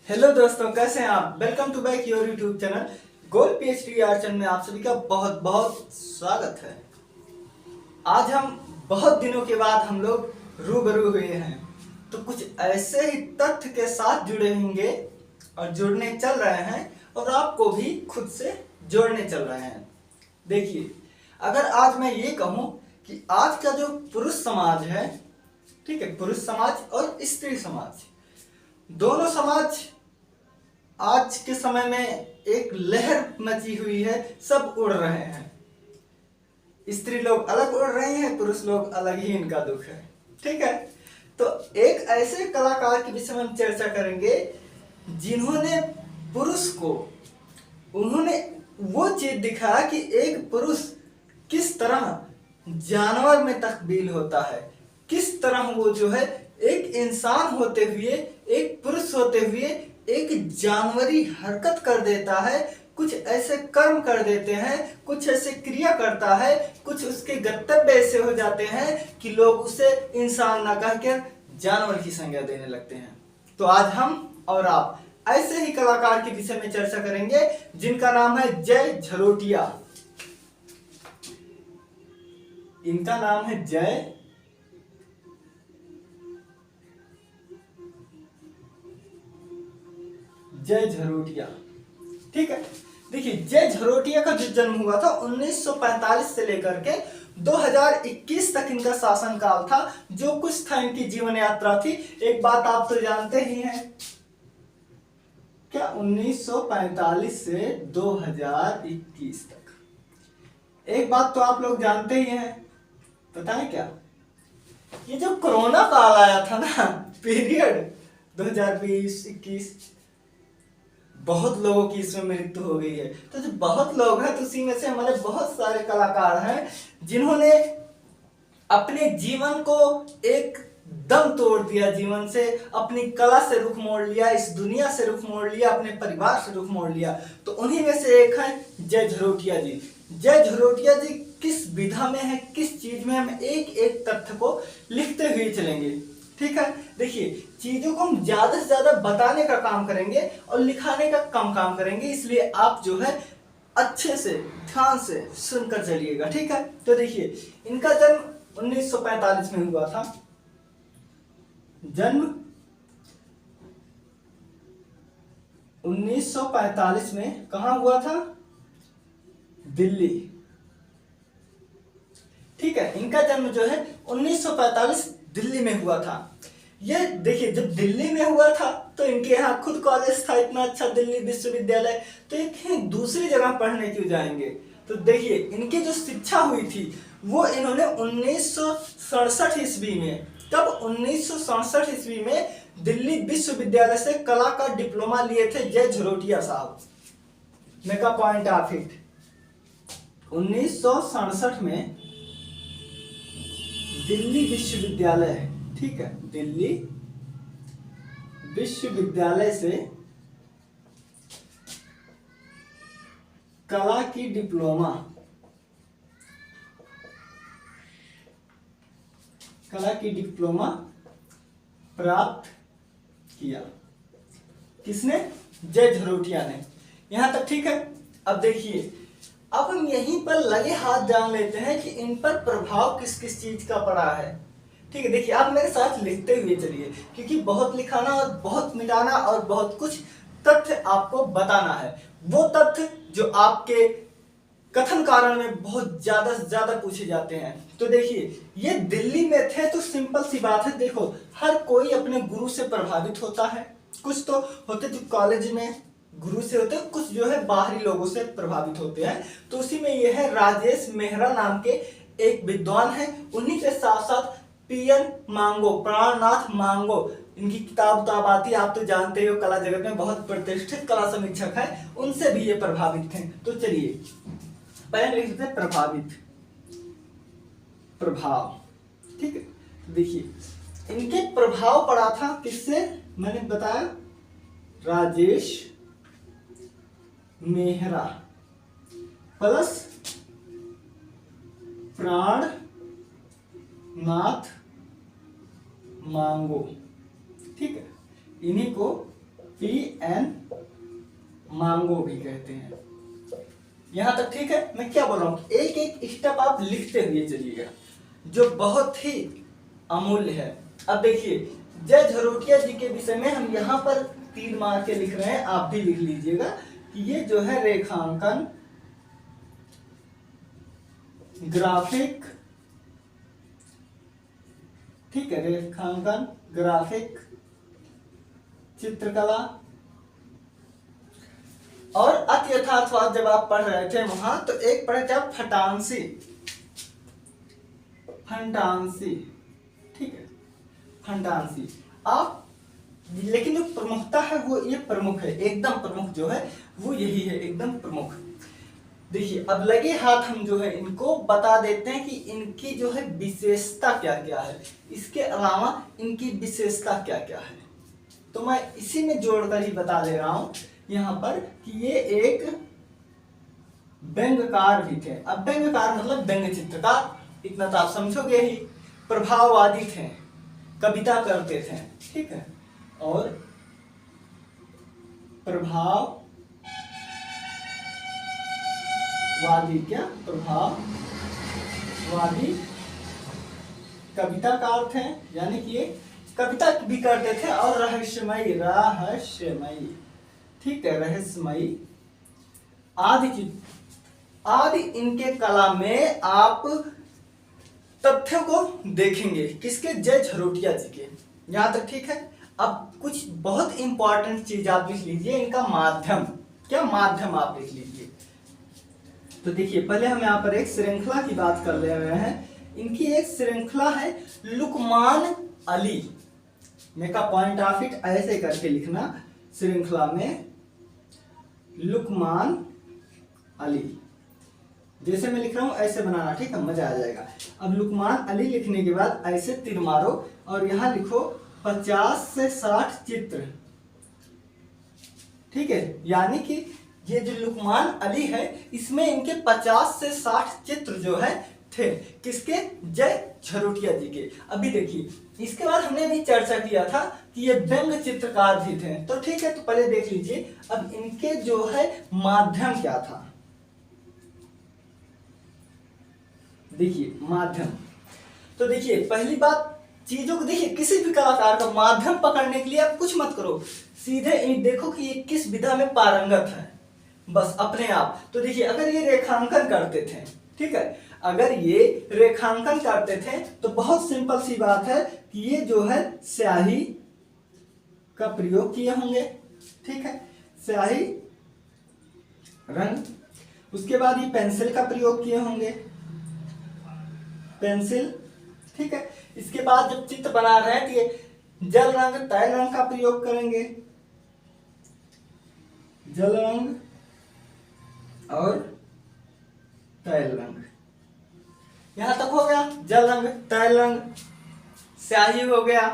Hello दोस्तों, कैसे हैं आप। Welcome to back your YouTube channel गोल पीएचडी आर्ट चैनल में आप सभी का बहुत बहुत स्वागत है। आज हम बहुत दिनों के बाद हम लोग रूबरू हुए हैं, तो कुछ ऐसे ही तथ्य के साथ जुड़े होंगे और जुड़ने चल रहे हैं और आपको भी खुद से जोड़ने चल रहे हैं। देखिए, अगर आज मैं ये कहूँ कि आज का जो पुरुष समाज है, ठीक है, पुरुष समाज और स्त्री समाज, दोनों समाज आज के समय में एक लहर मची हुई है, सब उड़ रहे हैं। स्त्री लोग अलग उड़ रही हैं, पुरुष लोग अलग ही, इनका दुख है। ठीक है, तो एक ऐसे कलाकार के विषय में हम चर्चा करेंगे जिन्होंने पुरुष को, उन्होंने वो चीज दिखाया कि एक पुरुष किस तरह जानवर में तब्दील होता है, किस तरह वो जो है एक इंसान होते हुए, एक पुरुष होते हुए एक जानवरी हरकत कर देता है, कुछ ऐसे कर्म कर देते हैं, कुछ ऐसे क्रिया करता है, कुछ उसके गंतव्य ऐसे हो जाते हैं कि लोग उसे इंसान ना कहकर जानवर की संज्ञा देने लगते हैं। तो आज हम और आप ऐसे ही कलाकार के विषय में चर्चा करेंगे जिनका नाम है जय झरोटिया। इनका नाम है जय झरोटिया। ठीक है, देखिए, जय झरोटिया का जो जन्म हुआ था 1945 से लेकर के 2021 तक इनका शासन काल था। जो कुछ था इनकी जीवन यात्रा थी। एक बात आप तो जानते ही हैं, क्या 1945 से 2021 तक, एक बात तो आप लोग जानते ही हैं, पता है क्या, ये जो कोरोना काल आया था ना, पीरियड 2020-21, बहुत लोगों की इसमें मृत्यु हो गई है। तो जो बहुत लोग हैं, तो उसी में से हमारे बहुत सारे कलाकार हैं जिन्होंने अपने जीवन को एक दम तोड़ दिया, जीवन से, अपनी कला से रुख मोड़ लिया, इस दुनिया से रुख मोड़ लिया, अपने परिवार से रुख मोड़ लिया। तो उन्हीं में से एक है जय झरोटिया जी। जय झरोटिया जी किस विधा में है, किस चीज में, हम एक एक तथ्य को लिखते हुए चलेंगे। ठीक है, देखिए, चीजों को हम ज्यादा से ज्यादा बताने का काम करेंगे और लिखाने का कम काम करेंगे, इसलिए आप जो है अच्छे से ध्यान से सुनकर चलिएगा। ठीक है, तो देखिए, इनका जन्म 1945 में हुआ था। जन्म 1945 में कहां हुआ था? दिल्ली। ठीक है, इनका जन्म जो है 1945 दिल्ली में हुआ था। ये देखिए, जब दिल्ली में हुआ था तो इनके यहाँ खुद कॉलेज था, इतना अच्छा दिल्ली विश्वविद्यालय, तो ये कहीं दूसरी जगह पढ़ने क्यों जाएंगे। तो देखिए, इनकी जो शिक्षा हुई थी वो इन्होंने 1967 ईस्वी में, तब 1967 ईस्वी में दिल्ली विश्वविद्यालय से कला का डिप्लोमा लिए थे जय झरोटिया साहब। मेगा पॉइंट ऑफ इट, 1967 में दिल्ली विश्वविद्यालय है, ठीक है, दिल्ली विश्वविद्यालय से कला की डिप्लोमा, प्राप्त किया। किसने? जय झरोटिया ने। यहां तक ठीक है। अब देखिए, अब हम यहीं पर लगे हाथ जान लेते हैं कि इन पर प्रभाव किस किस चीज का पड़ा है। ठीक है, देखिए, आप मेरे साथ लिखते हुए चलिए, क्योंकि बहुत लिखाना और बहुत मिटाना और बहुत कुछ तथ्य आपको बताना है। वो तथ्य जो आपके कथन कारण में बहुत ज्यादा से ज्यादा पूछे जाते हैं। तो देखिए, ये दिल्ली में थे तो सिंपल सी बात है, देखो, हर कोई अपने गुरु से प्रभावित होता है। कुछ तो होते जो कॉलेज में गुरु से होते हैं, कुछ जो है बाहरी लोगों से प्रभावित होते हैं। तो उसी में यह है, राजेश मेहरा नाम के एक विद्वान है, उन्हीं के साथ साथ पीएन मांगो, प्राणनाथ मांगो, इनकी किताब आती है, आप तो जानते हो, कला जगत में बहुत प्रतिष्ठित कला समीक्षक है, उनसे भी ये प्रभावित थे। तो चलिए, पहले लिखते हैं प्रभावित, प्रभाव। ठीक है, देखिए, इनके प्रभाव पड़ा था किससे, मैंने बताया, राजेश मेहरा प्लस प्राणनाथ मांगो। ठीक है, इन्हीं को PN मांगो भी कहते हैं। यहां तक ठीक है। मैं क्या बोल रहा हूं, एक एक स्टेप आप लिखते हुए चलिएगा जो बहुत ही अमूल्य है। अब देखिए, जय झरोटिया जी के विषय में हम यहाँ पर तीर मार के लिख रहे हैं, आप भी लिख लीजिएगा कि ये जो है रेखांकन, ग्राफिक, ठीक है, रेखांकन, ग्राफिक, चित्रकला और अति यथार्थवाद जब आप पढ़ रहे थे वहां, तो एक पढ़े थे आप फंटासी, ठीक है, फंटासी आप, लेकिन जो प्रमुखता है वो ये प्रमुख है, एकदम प्रमुख जो है वो यही है, एकदम प्रमुख। देखिए अब लगे हाथ हम जो है इनको बता देते हैं कि इनकी जो है विशेषता क्या क्या है, इसके अलावा इनकी विशेषता क्या क्या है। तो मैं इसी में जोड़कर ही बता दे रहा हूं यहां पर कि ये एक व्यंग्यकार भी थे। अब व्यंग्यकार मतलब व्यंग्य चित्रकार, इतना तो आप समझोगे ही। प्रभाववादी थे, कविता करते थे, ठीक है, और प्रभाववादी, क्या प्रभाववादी कविताकार थे, यानी कि ये कविता भी करते थे और रहस्यमयी, ठीक है, रहस्यमयी आदि इनके कला में आप तथ्यों को देखेंगे। किसके? जय झरोटिया जी के। यहां तक ठीक है। अब कुछ बहुत इंपॉर्टेंट चीज आप लिख लीजिए, इनका माध्यम, क्या माध्यम आप लिख लीजिए। तो देखिए पहले हम यहाँ पर एक श्रृंखला की बात कर ले रहे हैं। इनकी एक श्रृंखला है Lukman Ali, make a point of it, ऐसे करके लिखना, श्रृंखला में लुकमान अली, जैसे मैं लिख रहा हूं ऐसे बनाना, ठीक है, मजा आ जाएगा। अब लुकमान अली लिखने के बाद ऐसे तीर मारो और यहां लिखो 50 से 60 चित्र, ठीक है, यानी कि ये जो लुकमान अली है इसमें इनके 50 से 60 चित्र जो है थे। किसके? जय झरोटिया जी के। अभी देखिए इसके बाद हमने भी चर्चा किया था कि ये व्यंग्य चित्रकार भी थे, तो ठीक है, तो पहले देख लीजिए अब इनके जो है माध्यम क्या था। देखिए माध्यम, तो देखिए पहली बात चीजों को देखिए, किसी भी कलाकार का माध्यम पकड़ने के लिए आप कुछ मत करो, सीधे देखो कि ये किस विधा में पारंगत है, बस अपने आप। तो देखिए अगर ये रेखांकन करते थे, ठीक है, अगर ये रेखांकन करते थे तो बहुत सिंपल सी बात है कि ये जो है स्याही का प्रयोग किए होंगे, ठीक है, स्याही रंग, उसके बाद ये पेंसिल का प्रयोग किए होंगे, पेंसिल, ठीक है, इसके बाद जब चित्र बना रहे हैं तो ये जल रंग, तैल रंग का प्रयोग करेंगे, जल रंग और तैल रंग। यहां तक हो गया, जल रंग, तैल रंग, स्याही हो गया।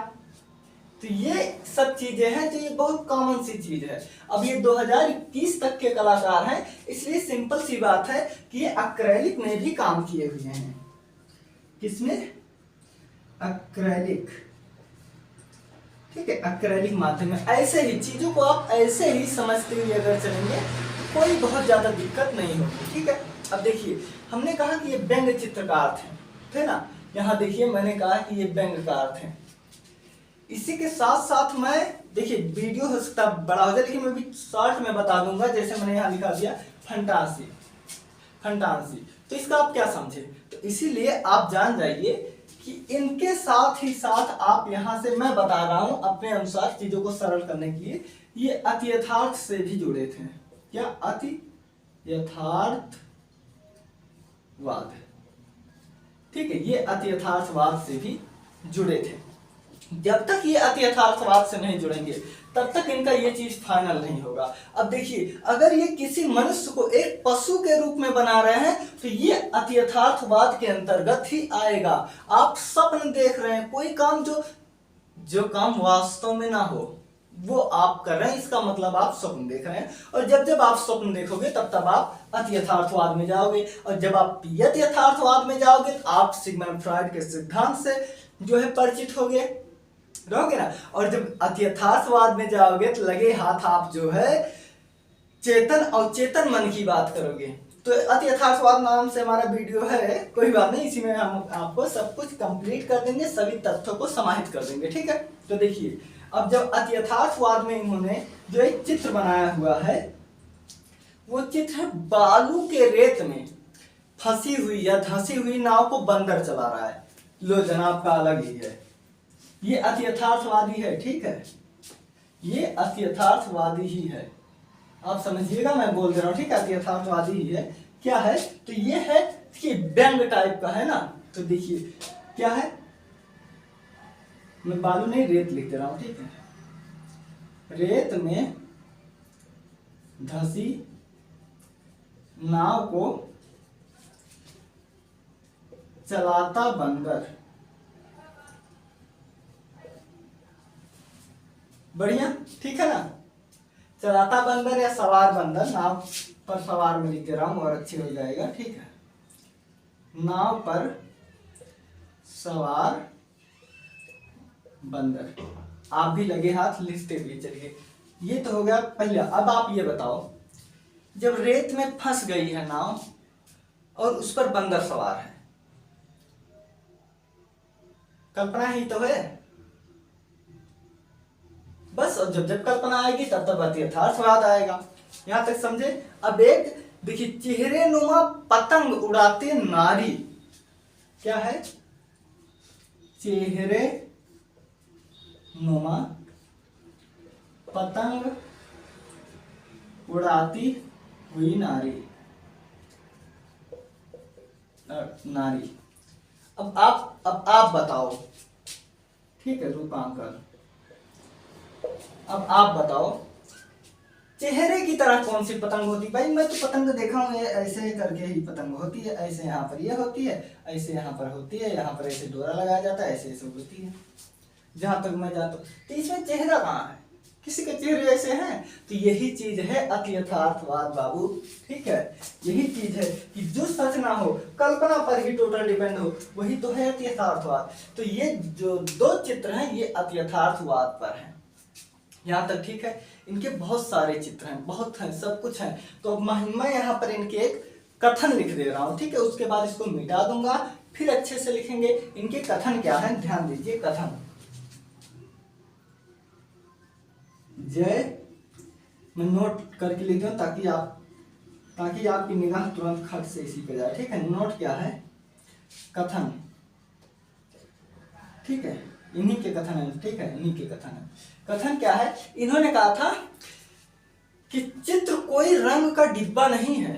तो ये सब चीजें हैं जो ये बहुत कॉमन सी चीज है। अब ये 2021 तक के कलाकार हैं, इसलिए सिंपल सी बात है कि ये एक्रेलिक में भी काम किए हुए हैं। किसमें? एक्रेलिक, ठीक है, एक्रेलिक माध्यम में। ऐसे ही चीजों को आप ऐसे ही समझते हुए अगर चलेंगे कोई बहुत ज्यादा दिक्कत नहीं होगी, ठीक है। अब देखिए हमने कहा कि ये व्यंग्य चित्रकार थे ना, यहाँ देखिए मैंने कहा कि ये व्यंग्यकार थे। इसी के साथ साथ मैं, देखिए वीडियो हो सकता बड़ा हो जाए लेकिन मैं भी शॉर्ट में बता दूंगा, जैसे मैंने यहाँ लिखा दिया फंटासी, तो इसका आप क्या समझे, तो इसीलिए आप जान जाइए कि इनके साथ ही साथ आप यहां से मैं बता रहा हूं अपने अनुसार चीजों को सरल करने के लिए, ये अति यथार्थ से भी जुड़े थे। क्या? अति यथार्थवाद, ठीक है, ये अति यथार्थवाद से भी जुड़े थे। जब तक ये अति यथार्थवाद से नहीं जुड़ेंगे तब तक इनका ये चीज फाइनल नहीं होगा। अब देखिए अगर ये किसी मनुष्य को एक पशु के रूप में बना रहे हैं तो ये अति यथार्थवाद के अंतर्गत ही आएगा। आप स्वप्न देख रहे हैं, कोई काम जो काम वास्तव में ना हो वो आप कर रहे हैं, इसका मतलब आप स्वप्न देख रहे हैं। और जब आप स्वप्न देखोगे तब आप अति यथार्थवाद में जाओगे, और जब आप अति यथार्थवाद में जाओगे तो आप सिग्मंड फ्रॉइड के सिद्धांत से जो है परिचित होगे। रहोगे ना। और जब अत्यथार्थवाद में जाओगे तो लगे हाथ आप जो है चेतन और चेतन मन की बात करोगे। तो अत्यथार्थवाद नाम से हमारा वीडियो है, कोई बात नहीं, इसी में हम आपको सब कुछ कंप्लीट कर देंगे, सभी तथ्यों को समाहित कर देंगे, ठीक है। तो देखिए, अब जब अत्यथार्थवाद में इन्होंने जो एक चित्र बनाया हुआ है, वो चित्र है बालू के रेत में फंसी हुई या धंसी हुई नाव को बंदर चला रहा है। लो जनाब का अलग ही है, ये अत्यथार्थवादी है, ठीक है, ये अत्यथार्थवादी ही है, आप समझिएगा, मैं बोल दे रहा हूँ, ठीक है, अत्यथार्थवादी ही है। क्या है, तो ये है कि व्यंग टाइप का है ना। तो देखिए क्या है, मैं बालू नहीं रेत लिख दे रहा हूँ, ठीक है, रेत में धंसी नाव को चलाता बंदर, बढ़िया, ठीक है ना। चलाता बंदर या सवार बंदर, नाव पर सवार में लिख दे रहा हूं और अच्छे हो जाएगा, ठीक है, नाव पर सवार बंदर। आप भी लगे हाथ लिखते हुए चलिए। ये तो हो गया पहला। अब आप ये बताओ, जब रेत में फंस गई है नाव और उस पर बंदर सवार है, कल्पना ही तो है बस। और जब जब कल्पना आएगी तब तब अत्यथार्थवाद आएगा। यहां तक समझे। अब एक देखिए, चेहरे नुमा पतंग उड़ाते नारी, क्या है, चेहरे नुमा पतंग उड़ाती हुई नारी, नारी। अब आप बताओ, ठीक है रूपांकर, अब आप बताओ, चेहरे की तरह कौन सी पतंग होती? भाई मैं तो पतंग देखा हूं, ये ऐसे करके ही पतंग होती है, ऐसे यहाँ पर ये होती है, ऐसे यहाँ पर होती है, यहाँ पर ऐसे डोरा लगाया जाता है, ऐसे ऐसे होती है, जहां तक मैं जाता हूँ। तो इसमें चेहरा कहाँ है? किसी के चेहरे ऐसे हैं? तो यही चीज है अत्यथार्थवाद बाबू, ठीक है, यही चीज है कि जो सच ना हो, कल्पना पर ही टोटल डिपेंड हो, वही तो है अत्यथार्थवाद। तो ये जो दो चित्र हैं, ये अत्यथार्थवाद पर हैं, यहाँ तक ठीक है। इनके बहुत सारे चित्र हैं, बहुत हैं, सब कुछ है। तो मैं यहाँ पर इनके एक कथन लिख दे रहा हूँ, ठीक है, उसके बाद इसको मिटा दूंगा, फिर अच्छे से लिखेंगे। इनके कथन क्या है, ध्यान दीजिए। कथन, जय, मैं नोट करके लिख दूं ताकि आपकी निगाह तुरंत खट से इसी पे जाए, ठीक है। नोट क्या है, कथन, ठीक है, इन्हीं के कथन है, ठीक है, इन्हीं के कथन है। कथन क्या है, इन्होंने कहा था कि चित्र कोई रंग का डिब्बा नहीं है।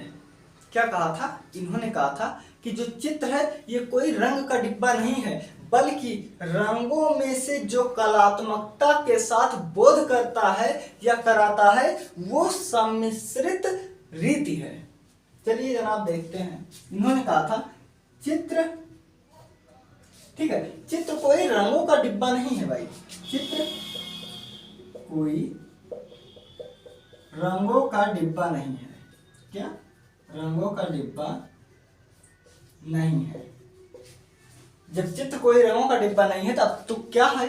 क्या कहा था, इन्होंने कहा था कि जो चित्र है ये कोई रंग का डिब्बा नहीं है, बल्कि रंगों में से जो कलात्मकता के साथ बोध करता है या कराता है, वो सम्मिश्रित रीति है। चलिए जनाब देखते हैं। इन्होंने कहा था चित्र, ठीक है, चित्र कोई रंगों का डिब्बा नहीं है भाई, चित्र कोई रंगों का डिब्बा नहीं है। क्या, रंगों का डिब्बा नहीं है। जब चित्र कोई रंगों का डिब्बा नहीं है तब तो क्या है?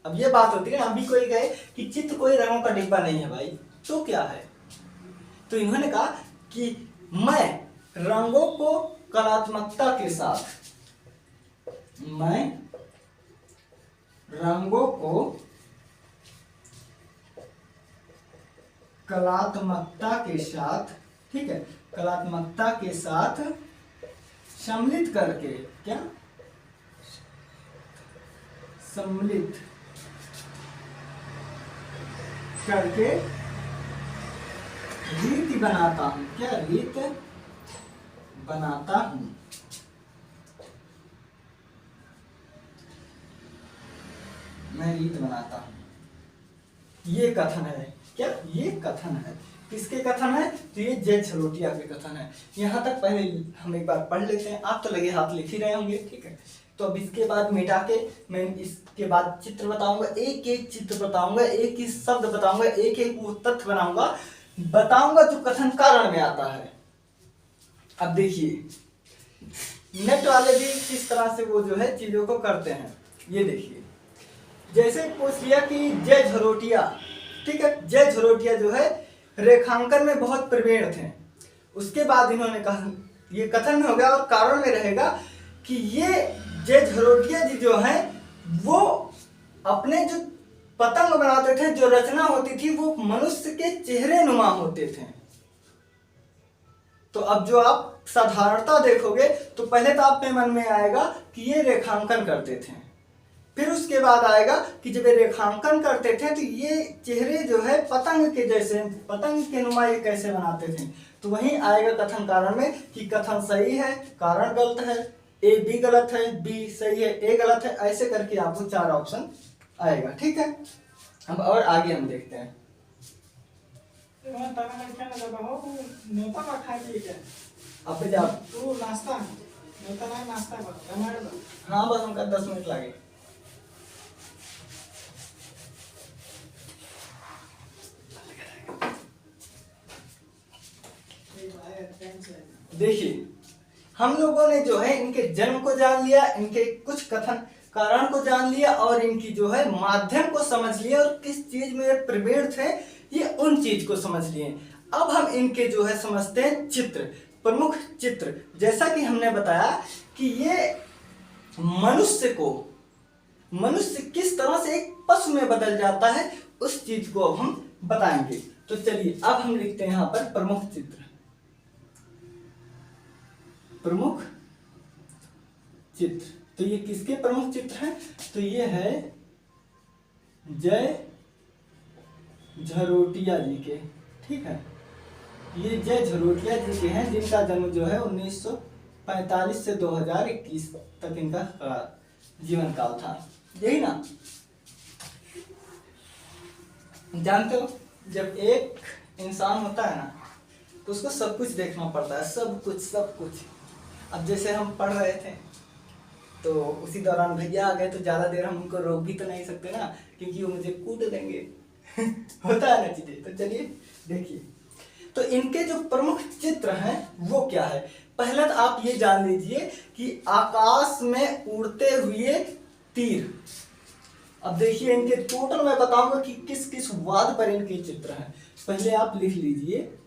अब ये बात होती है ना, अभी कोई कहे कि चित्र कोई रंगों का डिब्बा नहीं है भाई, तो क्या है? तो इन्होंने कहा कि मैं रंगों को कलात्मकता के साथ, मैं रंगों को कलात्मकता के साथ, ठीक है, कलात्मकता के साथ सम्मिलित करके, क्या, सम्मिलित करके रीत बनाता हूं। क्या, रीत बनाता हूं। मैं रीत बनाता हूं। ये कथन है। क्या, ये कथन है। किसके कथन है? तो ये जय झरोटिया के कथन है। यहां तक पहले हम एक बार पढ़ लेते हैं। आप तो लगे हाथ लिख ही रहे होंगे, ठीक है। तो अब इसके बाद मिटा के मैं इसके बाद चित्र बताऊंगा, एक एक चित्र बताऊंगा, एक एक शब्द बताऊंगा, एक एक वो तथ्य बताऊंगा जो कथन कारण में आता है। अब देखिए नेट वाले भी किस तरह से वो जो है चीजों को करते हैं, ये देखिए। जैसे पूछ लिया कि जय झरोटिया, ठीक है, जय झरोटिया जो है रेखांकन में बहुत प्रवीण थे। उसके बाद इन्होंने कहा, ये कथन में हो गया और कारण में रहेगा कि ये जय झरोटिया जी जो हैं वो अपने जो पतंग बनाते थे, जो रचना होती थी वो मनुष्य के चेहरे नुमा होते थे। तो अब जो आप साधारणता देखोगे तो पहले तो आपके मन में आएगा कि ये रेखांकन करते थे, फिर उसके बाद आएगा कि जब ये रेखांकन करते थे तो ये चेहरे जो है पतंग के जैसे, पतंग के नुमा ये कैसे बनाते थे। तो वहीं आएगा कथन कारण में कि कथन सही है, कारण गलत है, ए बी गलत है, बी सही है, ए गलत है, ऐसे करके आपको 4 ऑप्शन आएगा। ठीक है, अब और आगे हम देखते हैं। अब जा हाँ बस हमका 10 मिनट लगे। देखिए हम लोगों ने जो है इनके जन्म को जान लिया, इनके कुछ कथन कारण को जान लिया और इनकी जो है माध्यम को समझ लिया और किस चीज में प्रवीण थे ये उन चीज को समझ लिए। अब हम इनके जो है समझते हैं चित्र, प्रमुख चित्र। जैसा कि हमने बताया कि ये मनुष्य किस तरह से एक पशु में बदल जाता है उस चीज को अब हम बताएंगे। तो चलिए अब हम लिखते हैं यहाँ पर प्रमुख चित्र। प्रमुख चित्र, तो ये किसके प्रमुख चित्र हैं? तो ये है जय झरोटिया जी के। ठीक है, ये जय झरोटिया जी के हैं जिनका जन्म जो है 1945 से 2021 तक इनका जीवन काल था, यही ना। जानते हो जब एक इंसान होता है ना तो उसको सब कुछ देखना पड़ता है, सब कुछ। अब जैसे हम पढ़ रहे थे तो उसी दौरान भैया आ गए तो ज्यादा देर हम उनको रोक भी तो नहीं सकते ना, क्योंकि वो मुझे कूट देंगे होता है ना चीजें। तो चलिए देखिए, तो इनके जो प्रमुख चित्र हैं वो क्या है। पहले तो आप ये जान लीजिए कि आकाश में उड़ते हुए तीर। अब देखिए इनके टोटल मैं बताऊंगा कि किस किस वाद पर इनके चित्र हैं। पहले आप लिख लीजिए,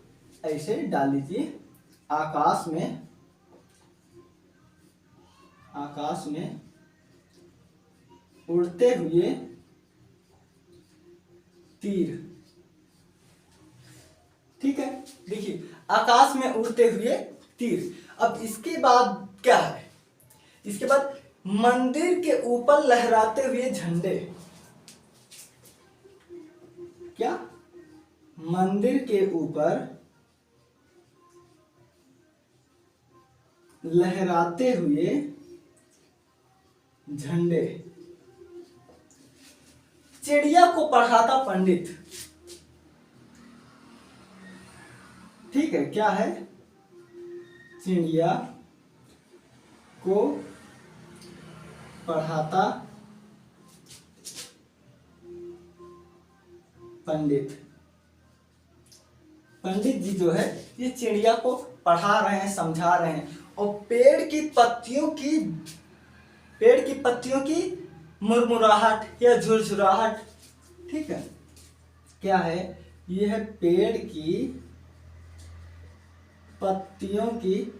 ऐसे डाल लीजिए, आकाश में उड़ते हुए तीर। ठीक है, देखिए आकाश में उड़ते हुए तीर। अब इसके बाद क्या है, इसके बाद मंदिर के ऊपर लहराते हुए झंडे। क्या? मंदिर के ऊपर लहराते हुए झंडे। चिड़िया को पढ़ाता पंडित। ठीक है, क्या है? चिड़िया को पढ़ाता पंडित। पंडित जी जो है ये चिड़िया को पढ़ा रहे हैं, समझा रहे हैं, और पेड़ की पत्तियों की मुरमुराहट या झुरझुराहट। ठीक है, क्या है? ये है पेड़ की पत्तियों की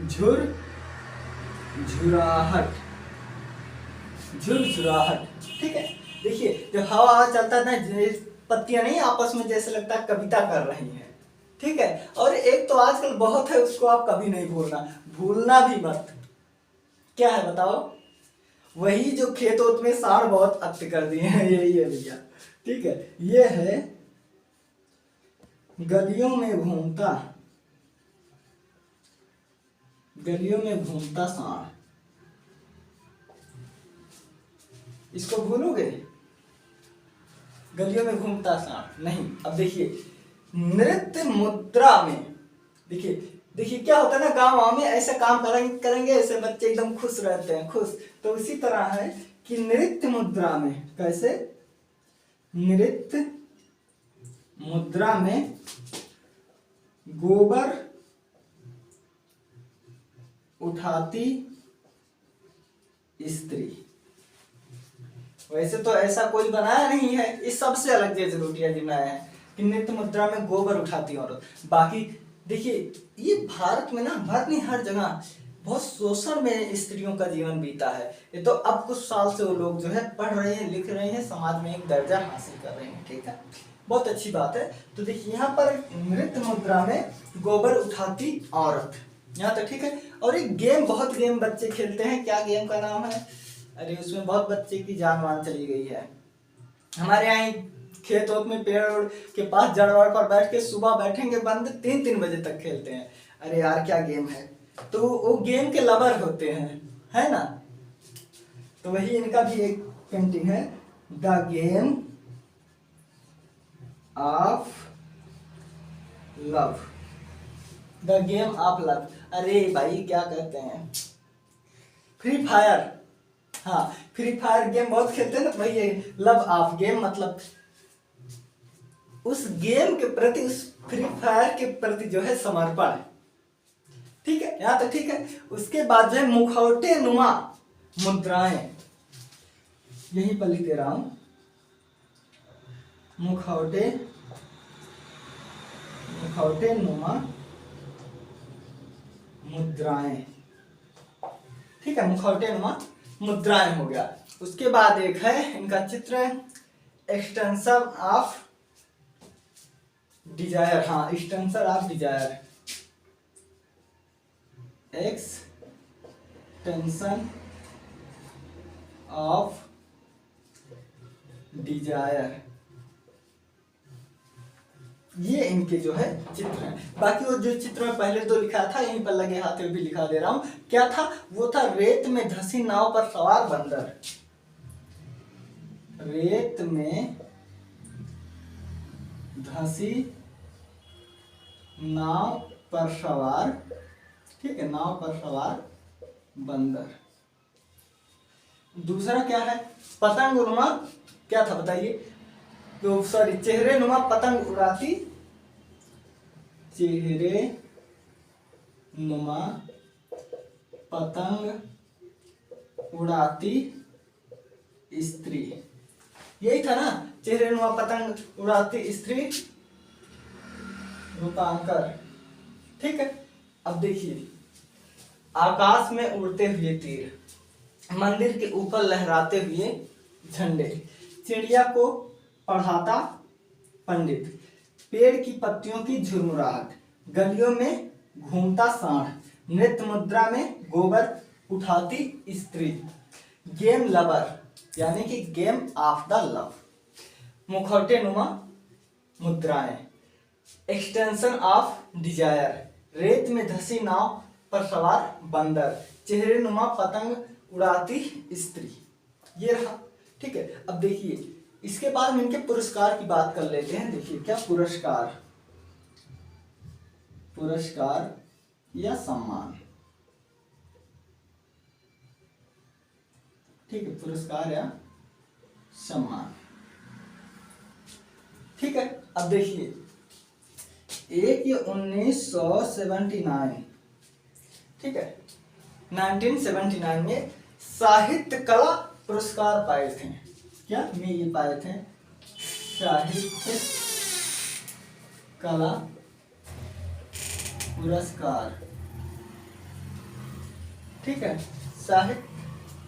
झुरझुराहट। ठीक है, देखिए जब हवा चलता है ना, पत्तियां नहीं आपस में जैसे लगता है कविता कर रही हैं। ठीक है, और एक तो आजकल बहुत है, उसको आप कभी नहीं भूलना भी मत। क्या है बताओ? वही जो खेत में साढ़ बहुत अत्य कर दिए हैं, यही है भैया। ठीक है, ये है गलियों में घूमता सांड। इसको भूलोगे? गलियों में घूमता सांड नहीं। अब देखिए नृत्य मुद्रा में, देखिए क्या होता है ना, गांव में ऐसे काम करेंगे ऐसे बच्चे एकदम खुश रहते हैं, खुश। तो उसी तरह है कि नृत्य मुद्रा में, कैसे? नृत्य मुद्रा में गोबर उठाती स्त्री। वैसे तो ऐसा कोई बनाया नहीं है, इस सबसे अलग जैसे रोटियां जी बनाया है कि नृत्य मुद्रा में गोबर उठाती औरत। बाकी देखिए ये भारत में ना, भारत नहीं हर जगह बहुत शोषण में स्त्रियों का जीवन बीता है। ये तो अब कुछ साल से वो लोग जो है पढ़ रहे हैं, लिख रहे हैं, समाज में एक दर्जा हासिल कर रहे हैं। ठीक है, बहुत अच्छी बात है। तो देखिए यहाँ पर नृत्य मुद्रा में गोबर उठाती औरत, यहाँ तक ठीक है। और एक गेम, बहुत गेम बच्चे खेलते हैं, क्या गेम का नाम है, अरे उसमें बहुत बच्चे की जान वान चली गई है। हमारे यहाँ खेत वोत में पेड़ के पास जड़वाड़ पर बैठ के सुबह बैठेंगे बंद 3-3 बजे तक खेलते हैं। अरे यार क्या गेम है, तो वो गेम के लवर होते हैं, है ना। तो वही इनका भी एक पेंटिंग है, the game of love, the game of love. अरे भाई क्या कहते हैं, फ्री फायर। हाँ फ्री फायर गेम बहुत खेलते हैं ना, वही है लव ऑफ गेम, मतलब उस गेम के प्रति, उस फ्री फायर के प्रति जो है समर्पण। ठीक है, यहाँ तक ठीक है। उसके बाद जो है मुखौटे नुमा मुद्राएं, यहीं पर लिख दे रहा हूं, मुखौटे नुमा मुद्राएं। ठीक है, मुखौटे नुमा मुद्राएं हो गया। उसके बाद एक है इनका चित्र, एक्सटेंशन ऑफ डिजायर। हाँ extension of desire, extension of desire, ये इनके जो है चित्र हैं। बाकी वो जो चित्र में पहले तो लिखा था, यहीं पर लगे हाथ भी लिखा दे रहा हूं, क्या था वो, था रेत में धंसी नाव पर सवार बंदर, रेत में धंसी नाव पर सवार, ठीक है, नाव पर सवार बंदर। दूसरा क्या है, पतंग उड़ना, क्या था बताइए, तो सॉरी, चेहरे नुमा पतंग उड़ाती, चेहरे नुमा पतंग उड़ाती स्त्री, यही था ना, चेहरे नुमा पतंग उड़ाती स्त्री, रूपांकर। ठीक है, अब देखिए आकाश में उड़ते हुए तीर, मंदिर के ऊपर लहराते हुए झंडे, चिड़िया को पढ़ाता पंडित, पेड़ की पत्तियों की झुरमुराहट, गलियों में घूमता सांड, नृत्य मुद्रा में गोबर उठाती स्त्री, गेम लवर यानी कि गेम ऑफ द लव, मुखौटे नुमा मुद्राएं, एक्सटेंशन ऑफ डिजायर, रेत में धंसी नाव पर सवार बंदर, चेहरे नुमा पतंग उड़ाती स्त्री, ये रहा। ठीक है, अब देखिए इसके बाद हम इनके पुरस्कार की बात कर लेते हैं। देखिए क्या पुरस्कार, पुरस्कार या सम्मान, ठीक है, पुरस्कार या सम्मान। ठीक है, अब देखिए एक ये 1979, ठीक है, 1979 में साहित्य कला पुरस्कार पाए थे, क्या में ये पाए थे, साहित्य कला पुरस्कार। ठीक है, साहित्य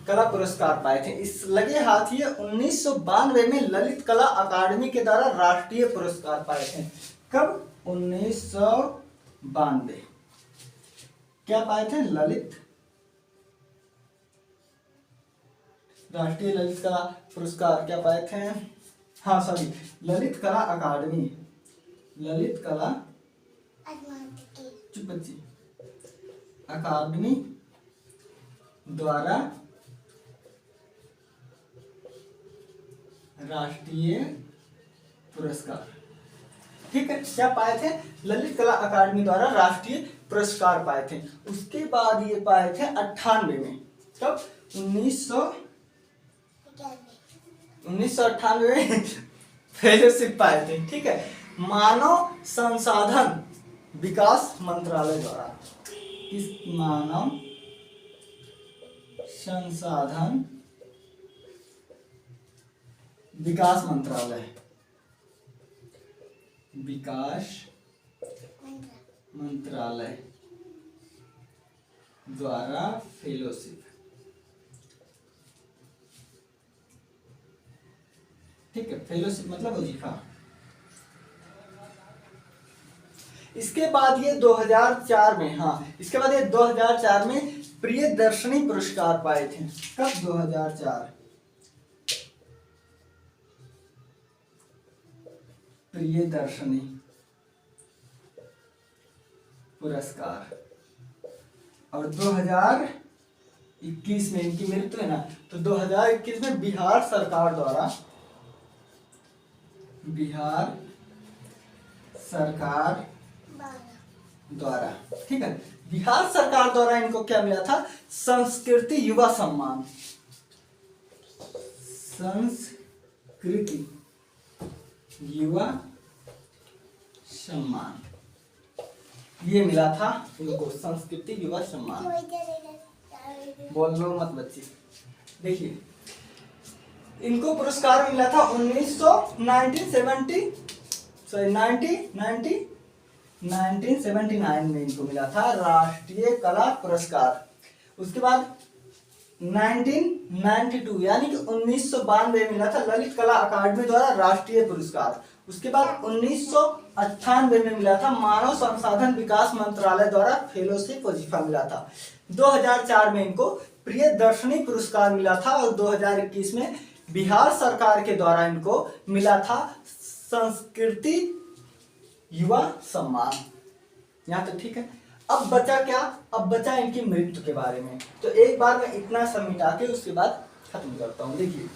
कला पुरस्कार पाए थे। इस लगे हाथ ये 1992 में ललित कला अकादमी के द्वारा राष्ट्रीय पुरस्कार पाए थे। कब? 1992। क्या पाए थे? ललित, राष्ट्रीय ललित कला पुरस्कार क्या पाए थे? हाँ सॉरी, ललित कला अकादमी, ललित कला चुप बच्ची अकादमी द्वारा राष्ट्रीय पुरस्कार। ठीक है, क्या पाए थे? ललित कला अकादमी द्वारा राष्ट्रीय पुरस्कार पाए थे। उसके बाद ये पाए थे 98 में। कब? 1998 में फेलोशिप पाए थे। ठीक है, मानव संसाधन विकास मंत्रालय द्वारा। इस मानव संसाधन विकास मंत्रालय, विकास मंत्रालय द्वारा फेलोशिप। ठीक है, फेलोशिप मतलब वजीफा। इसके बाद ये 2004 में, हाँ इसके बाद ये 2004 में प्रियदर्शनी पुरस्कार पाए थे। कब? 2004 प्रियदर्शनी पुरस्कार। और 2021 में इनकी मृत्यु है ना, तो 2021 में बिहार सरकार द्वारा, बिहार सरकार द्वारा, ठीक है, बिहार सरकार द्वारा इनको क्या मिला था? संस्कृति युवा सम्मान, संस्कृति युवा सम्मान, ये मिला था इनको, संस्कृति युवा सम्मान। बोल लो मत बच्चे। देखिए इनको पुरस्कार मिला था 1979 में इनको मिला था राष्ट्रीय कला पुरस्कार। उसके बाद 1992 यानी कि 1992 में मिला था ललित कला अकादमी द्वारा राष्ट्रीय पुरस्कार। उसके बाद 1998 में मिला था मानव संसाधन विकास मंत्रालय द्वारा फेलोशिप वजीफा मिला था। 2004 में इनको प्रियदर्शनी पुरस्कार मिला था और 2021 में बिहार सरकार के द्वारा इनको मिला था संस्कृति युवा सम्मान। यहाँ तो ठीक है। अब बचा क्या? अब बचा इनकी मृत्यु के बारे में। तो एक बार मैं इतना सब मिटा के उसके बाद खत्म करता हूँ। देखिए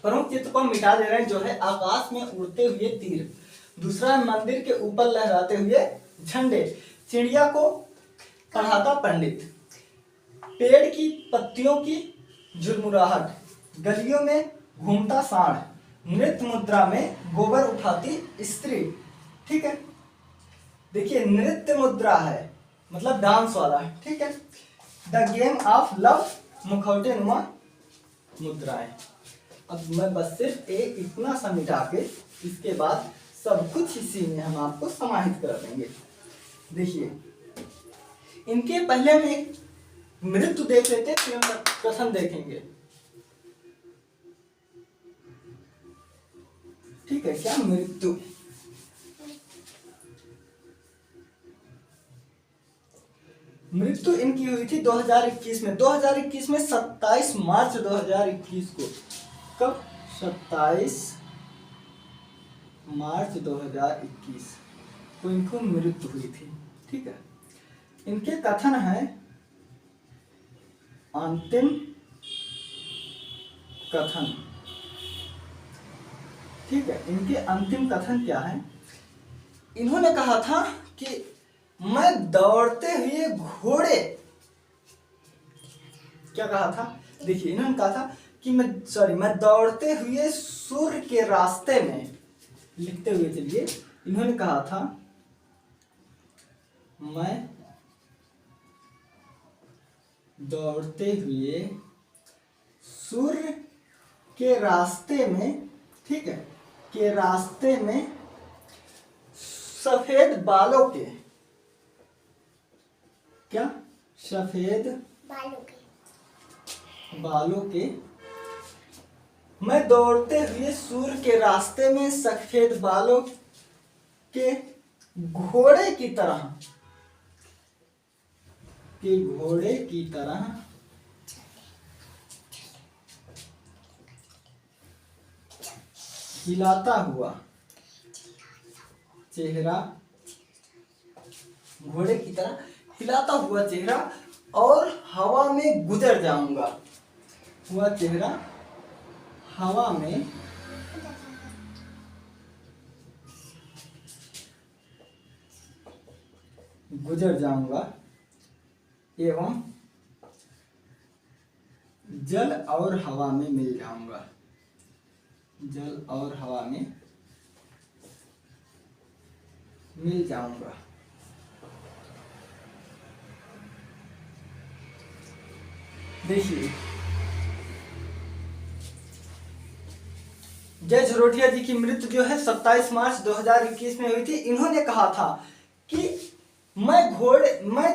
प्रमुख चित्र को मिटा दे रहे हैं, जो है आकाश में उड़ते हुए तीर, दूसरा मंदिर के ऊपर लहराते हुए झंडे, चिड़िया को पढ़ाता पंडित, पेड़ की पत्तियों की झुरमुराहट, गलियों में घूमता सांड, नृत्य मुद्रा में गोबर उठाती स्त्री। ठीक है, देखिए नृत्य मुद्रा है मतलब डांस वाला, ठीक है। द गेम ऑफ लव, मुखौटे नुमा मुद्राएं। अब मैं बस सिर्फ एक इतना सा मिटा के इसके बाद सब कुछ इसी में हम आपको समाहित कर देंगे। देखिए इनके पहले हम एक मृत्यु देख लेते हैं, फिर हम कथन देखेंगे। ठीक है, क्या मृत्यु? मृत्यु इनकी हुई थी 2021 में। 2021 में 27 मार्च 2021 को। कब? 27 मार्च 2021 को इनको मृत्यु हुई थी। ठीक है, इनके कथन है अंतिम कथन। ठीक है, इनके अंतिम कथन क्या है? इन्होंने कहा था कि मैं दौड़ते हुए घोड़े, क्या कहा था? देखिए इन्होंने कहा था कि मैं दौड़ते हुए सूर्य के रास्ते में, लिखते हुए चलिए, इन्होंने कहा था मैं दौड़ते हुए सूर्य के रास्ते में, ठीक है, के रास्ते में सफेद बालों के, क्या? सफेद बालों के, मैं दौड़ते हुए सूर्य के रास्ते में सफेद बालों के घोड़े की तरह, हिलाता हुआ चेहरा, घोड़े की तरह हिलाता हुआ चेहरा और हवा में गुजर जाऊंगा। हुआ चेहरा हवा में गुजर जाऊंगा एवं जल और हवा में मिल जाऊंगा। जल और हवा में मिल जाऊंगा। देखिए, जय झरोटिया जी की मृत्यु जो है 27 मार्च 2021 में हुई थी। इन्होंने कहा था कि मैं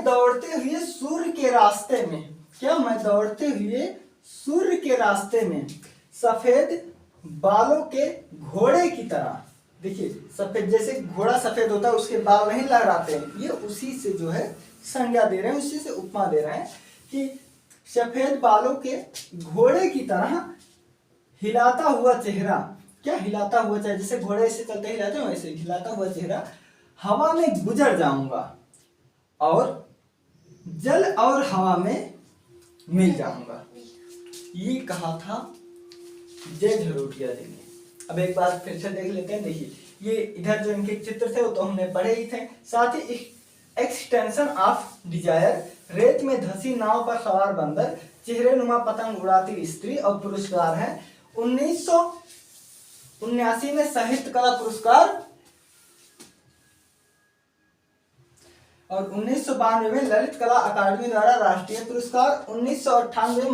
दौड़ते हुए सूर्य के रास्ते में, क्या मैं दौड़ते हुए सूर्य के रास्ते में सफेद बालों के घोड़े की तरह, देखिए सफेद, जैसे घोड़ा सफेद होता है उसके बाल नहीं लहराते हैं, ये उसी से जो है संज्ञा दे रहे हैं, उसी से उपमा दे रहे हैं कि सफेद बालों के घोड़े की तरह हिलाता हुआ चेहरा, क्या हिलाता हुआ चेहरा, जैसे घोड़े से चलते हिलाते हैं वैसे हिलाता हुआ चेहरा हवा में गुजर जाऊंगा और जल और हवा में मिल जाऊंगा, ये कहा था जय झरोटिया जी ने। अब एक बार फिर से देख लेते हैं। देखिए, ये इधर जो इनके चित्र थे वो तो हमने पढ़े ही थे, साथ ही एक्सटेंशन ऑफ डिजायर, रेत में धसी नाव पर सवार बंदर, चेहरे नुमा पतंग उड़ाती स्त्री और पुरस्कार है 1979 में साहित्य कला पुरस्कार और 1992 में ललित कला अकादमी द्वारा राष्ट्रीय पुरस्कार, 1998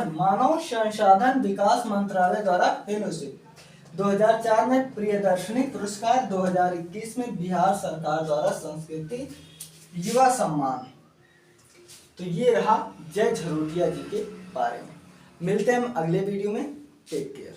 मानव संसाधन विकास मंत्रालय द्वारा फेलोशिप, 2004 में प्रियदर्शनी पुरस्कार, 2021 में बिहार सरकार द्वारा संस्कृति युवा सम्मान। तो ये रहा जय झरोटिया जी के बारे में। मिलते हैं हम अगले वीडियो में। Take care.